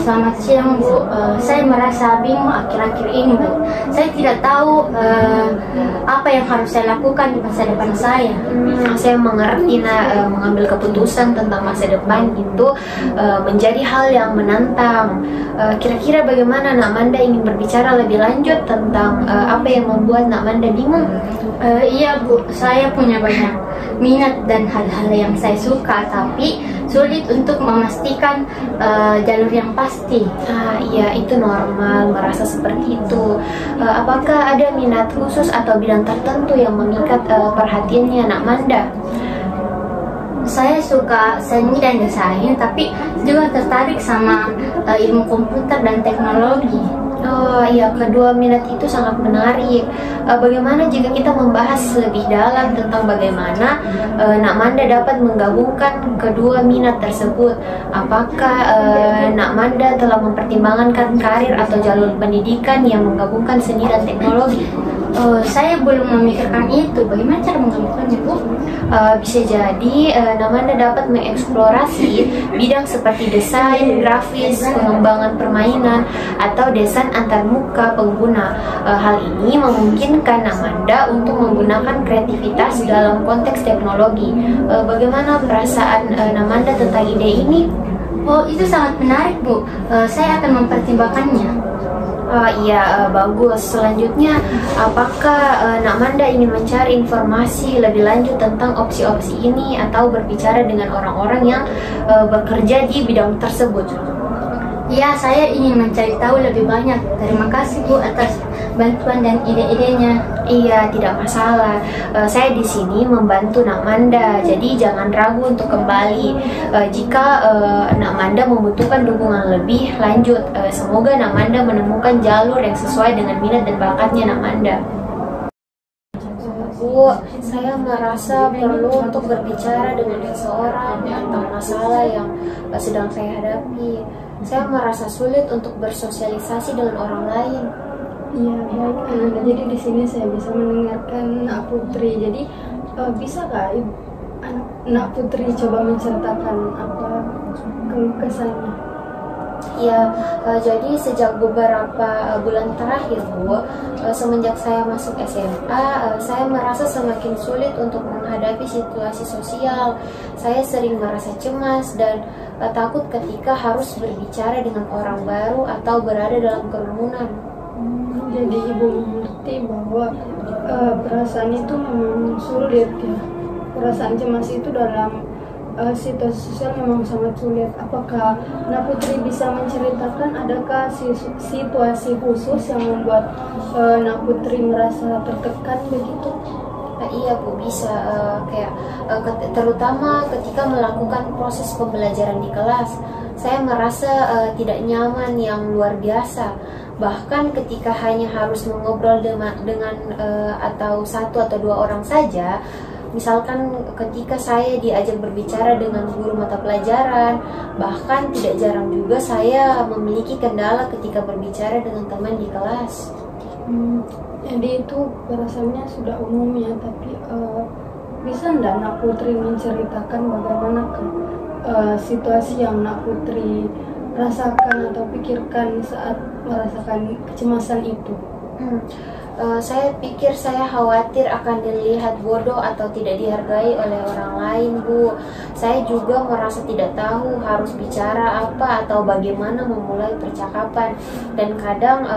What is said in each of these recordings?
Selamat siang Bu, saya merasa bingung akhir-akhir ini Bu. Saya tidak tahu apa yang harus saya lakukan di masa depan saya. Saya mengerti mengambil keputusan tentang masa depan itu menjadi hal yang menantang. Kira-kira bagaimana Nak Manda ingin berbicara lebih lanjut tentang apa yang membuat Nak Manda bingung? Iya Bu, saya punya banyak minat dan hal-hal yang saya suka, tapi sulit untuk memastikan jalur yang pasti. Iya, itu normal merasa seperti itu. Apakah ada minat khusus atau bidang tertentu yang memikat perhatiannya Nak Manda? Saya suka seni dan desain, tapi juga tertarik sama ilmu komputer dan teknologi. Oh iya, kedua minat itu sangat menarik. Bagaimana jika kita membahas lebih dalam tentang bagaimana Nak Manda dapat menggabungkan kedua minat tersebut? Apakah Nak Manda telah mempertimbangkan karir atau jalur pendidikan yang menggabungkan seni dan teknologi? Saya belum memikirkan itu. Bagaimana cara menggabungkannya Bu? Bisa jadi Nak Manda dapat mengeksplorasi bidang seperti desain, grafis, pengembangan permainan, atau desain antarmuka pengguna. Hal ini memungkinkan Nak Manda untuk menggunakan kreativitas dalam konteks teknologi. Bagaimana perasaan Nak Manda tentang ide ini? Oh, itu sangat menarik Bu. Saya akan mempertimbangkannya. Iya, bagus. Selanjutnya, apakah Nak Manda ingin mencari informasi lebih lanjut tentang opsi-opsi ini atau berbicara dengan orang-orang yang bekerja di bidang tersebut? Ya, saya ingin mencari tahu lebih banyak. Terima kasih Bu atas bantuan dan ide-idenya. Iya, tidak masalah. Saya di sini membantu Nak Manda, jadi jangan ragu untuk kembali jika Nak Manda membutuhkan dukungan lebih lanjut. Semoga Nak Manda menemukan jalur yang sesuai dengan minat dan bakatnya Nak Manda. Bu, saya merasa perlu untuk berbicara dengan seseorang tentang masalah yang sedang saya hadapi. Saya merasa sulit untuk bersosialisasi dengan orang lain. Iya, baik. Jadi di sini saya bisa mendengarkan Nak Putri. Jadi bisakah Nak Putri coba menceritakan apa keluh kesahnya? Ya, jadi sejak beberapa bulan terakhir Bu, semenjak saya masuk SMA, saya merasa semakin sulit untuk menghadapi situasi sosial. Saya sering merasa cemas dan takut ketika harus berbicara dengan orang baru atau berada dalam kerumunan. Jadi ibu mengerti bahwa perasaan itu memang sulit ya. Perasaan cemas itu dalam situasi sosial memang sangat sulit. Apakah Nak Putri bisa menceritakan adakah situasi khusus yang membuat Nak Putri merasa tertekan begitu? Iya Bu, bisa terutama ketika melakukan proses pembelajaran di kelas. Saya merasa tidak nyaman yang luar biasa. Bahkan ketika hanya harus mengobrol dengan atau satu atau dua orang saja. Misalkan ketika saya diajak berbicara dengan guru mata pelajaran, bahkan tidak jarang juga saya memiliki kendala ketika berbicara dengan teman di kelas. Jadi itu perasaannya sudah umum ya, tapi bisa enggak Nak Putri menceritakan bagaimana situasi yang Nak Putri rasakan atau pikirkan saat merasakan kecemasan itu? Saya pikir saya khawatir akan dilihat bodoh atau tidak dihargai oleh orang lain Bu. Saya juga merasa tidak tahu harus bicara apa atau bagaimana memulai percakapan. Dan kadang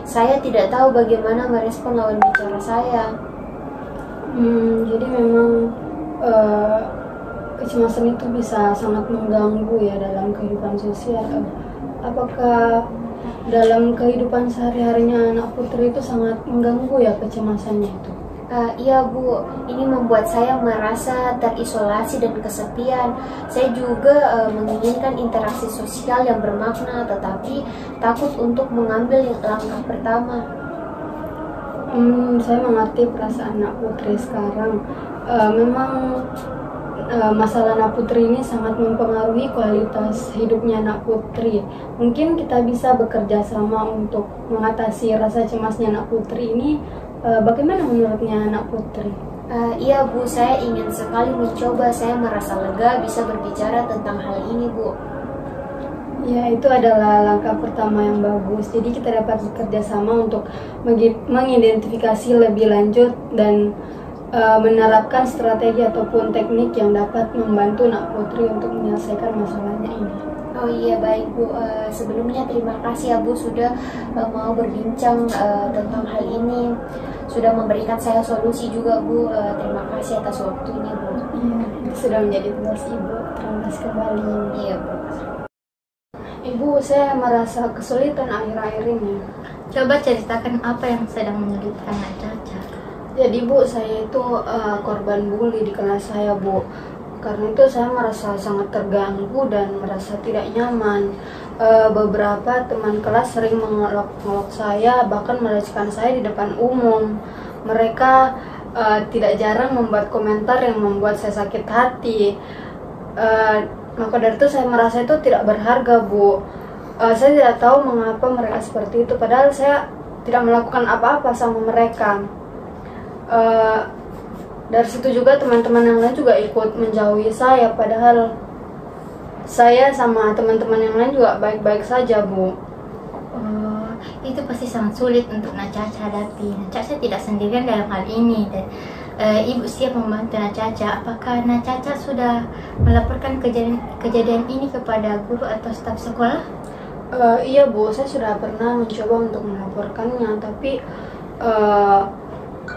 saya tidak tahu bagaimana merespon lawan bicara saya. Jadi memang kecemasan itu bisa sangat mengganggu ya dalam kehidupan sosial. Apakah dalam kehidupan sehari-harinya Nak Putri itu sangat mengganggu ya kecemasannya itu? Iya Bu, ini membuat saya merasa terisolasi dan kesepian. Saya juga menginginkan interaksi sosial yang bermakna, tetapi takut untuk mengambil langkah pertama. Saya mengerti perasaan Nak Putri sekarang. Memang masalah Nak Putri ini sangat mempengaruhi kualitas hidupnya Nak Putri. Mungkin kita bisa bekerja sama untuk mengatasi rasa cemasnya Nak Putri ini. Bagaimana menurutnya Nak Putri? Iya Bu, saya ingin sekali mencoba. Saya merasa lega bisa berbicara tentang hal ini Bu. Ya, itu adalah langkah pertama yang bagus. Jadi kita dapat bekerja sama untuk mengidentifikasi lebih lanjut dan menerapkan strategi ataupun teknik yang dapat membantu Nak Putri untuk menyelesaikan masalahnya ini. Oh iya, baik Bu. Sebelumnya terima kasih ya Bu sudah mau berbincang tentang hal ini, sudah memberikan saya solusi juga Bu. Terima kasih atas waktunya Bu. Iya, itu sudah menjadi tugas Ibu. Terima kasih kembali. Iya Bu. Ibu, saya merasa kesulitan akhir-akhir ini. Coba ceritakan apa yang sedang menyulitkan Nak Caca. Jadi Bu, saya itu korban bully di kelas saya Bu. Karena itu saya merasa sangat terganggu dan merasa tidak nyaman. Beberapa teman kelas sering mengelok-ngelok saya, bahkan melecehkan saya di depan umum. Mereka tidak jarang membuat komentar yang membuat saya sakit hati. Maka dari itu saya merasa itu tidak berharga Bu. Saya tidak tahu mengapa mereka seperti itu, padahal saya tidak melakukan apa-apa sama mereka. Dari situ juga teman-teman yang lain juga ikut menjauhi saya, padahal saya sama teman-teman yang lain juga baik-baik saja Bu. Itu pasti sangat sulit untuk Nak Caca hadapi. Nak Caca tidak sendirian dalam hal ini dan Ibu siap membantu Nak Caca. Apakah Nak Caca sudah melaporkan kejadian ini kepada guru atau staf sekolah? Iya Bu, saya sudah pernah mencoba untuk melaporkannya, tapi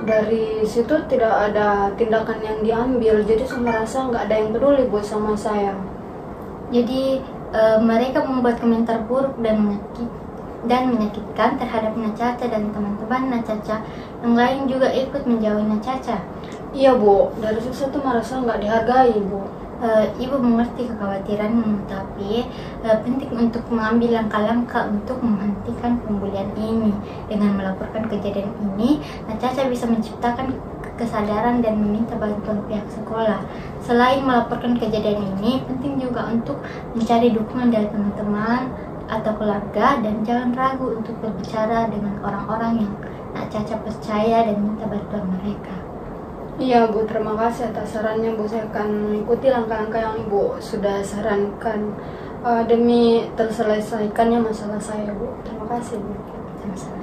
dari situ tidak ada tindakan yang diambil. Jadi saya merasa nggak ada yang peduli Bu sama saya. Jadi mereka membuat komentar buruk dan menyakitkan terhadap Nak Caca, dan teman-teman Nak Caca yang lain juga ikut menjauhi Nak Caca. Iya Bu, dari situ saya tuh merasa nggak dihargai Bu. Ibu mengerti kekhawatiranmu, tapi penting untuk mengambil langkah-langkah untuk menghentikan pembulian ini. Dengan melaporkan kejadian ini, Nak Caca bisa menciptakan kesadaran dan meminta bantuan pihak sekolah. Selain melaporkan kejadian ini, penting juga untuk mencari dukungan dari teman-teman atau keluarga, dan jangan ragu untuk berbicara dengan orang-orang yang Nak Caca percaya dan minta bantuan mereka. Iya Bu, terima kasih atas sarannya Bu. Saya akan mengikuti langkah-langkah yang Ibu sudah sarankan demi terselesaikannya masalah saya Bu. Terima kasih Bu. Sama-sama.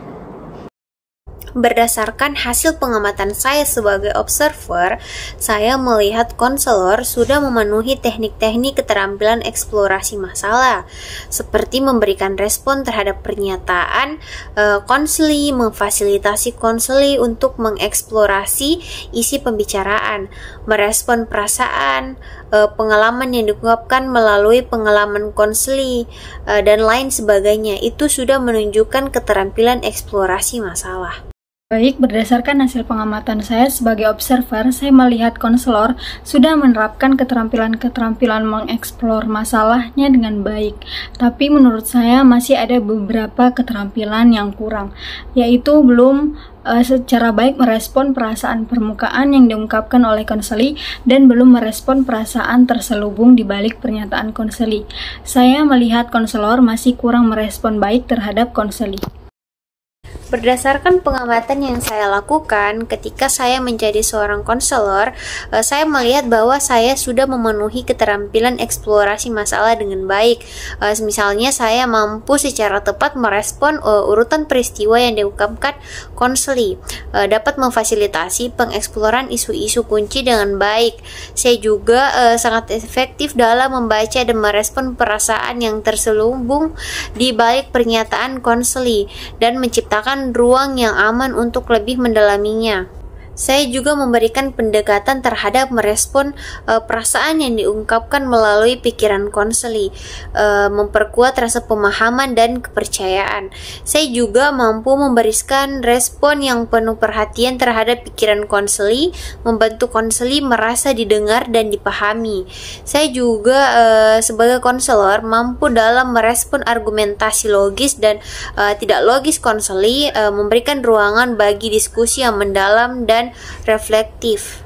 Berdasarkan hasil pengamatan saya sebagai observer, saya melihat konselor sudah memenuhi teknik-teknik keterampilan eksplorasi masalah, seperti memberikan respon terhadap pernyataan konseli, memfasilitasi konseli untuk mengeksplorasi isi pembicaraan, merespon perasaan, pengalaman yang diungkapkan melalui pengalaman konseli, dan lain sebagainya. Itu sudah menunjukkan keterampilan eksplorasi masalah. Baik, berdasarkan hasil pengamatan saya sebagai observer, saya melihat konselor sudah menerapkan keterampilan-keterampilan mengeksplor masalahnya dengan baik. Tapi menurut saya masih ada beberapa keterampilan yang kurang, yaitu belum secara baik merespon perasaan permukaan yang diungkapkan oleh konseli dan belum merespon perasaan terselubung di balik pernyataan konseli. Saya melihat konselor masih kurang merespon baik terhadap konseli. Berdasarkan pengamatan yang saya lakukan ketika saya menjadi seorang konselor, saya melihat bahwa saya sudah memenuhi keterampilan eksplorasi masalah dengan baik. Misalnya saya mampu secara tepat merespon urutan peristiwa yang diungkapkan konseli, dapat memfasilitasi pengeksploran isu-isu kunci dengan baik. Saya juga sangat efektif dalam membaca dan merespon perasaan yang terselubung di balik pernyataan konseli dan menciptakan ruang yang aman untuk lebih mendalaminya. Saya juga memberikan pendekatan terhadap merespon perasaan yang diungkapkan melalui pikiran konseli, memperkuat rasa pemahaman dan kepercayaan. Saya juga mampu memberikan respon yang penuh perhatian terhadap pikiran konseli, membantu konseli merasa didengar dan dipahami. Saya juga sebagai konselor mampu dalam merespon argumentasi logis dan tidak logis konseli, memberikan ruangan bagi diskusi yang mendalam dan reflektif.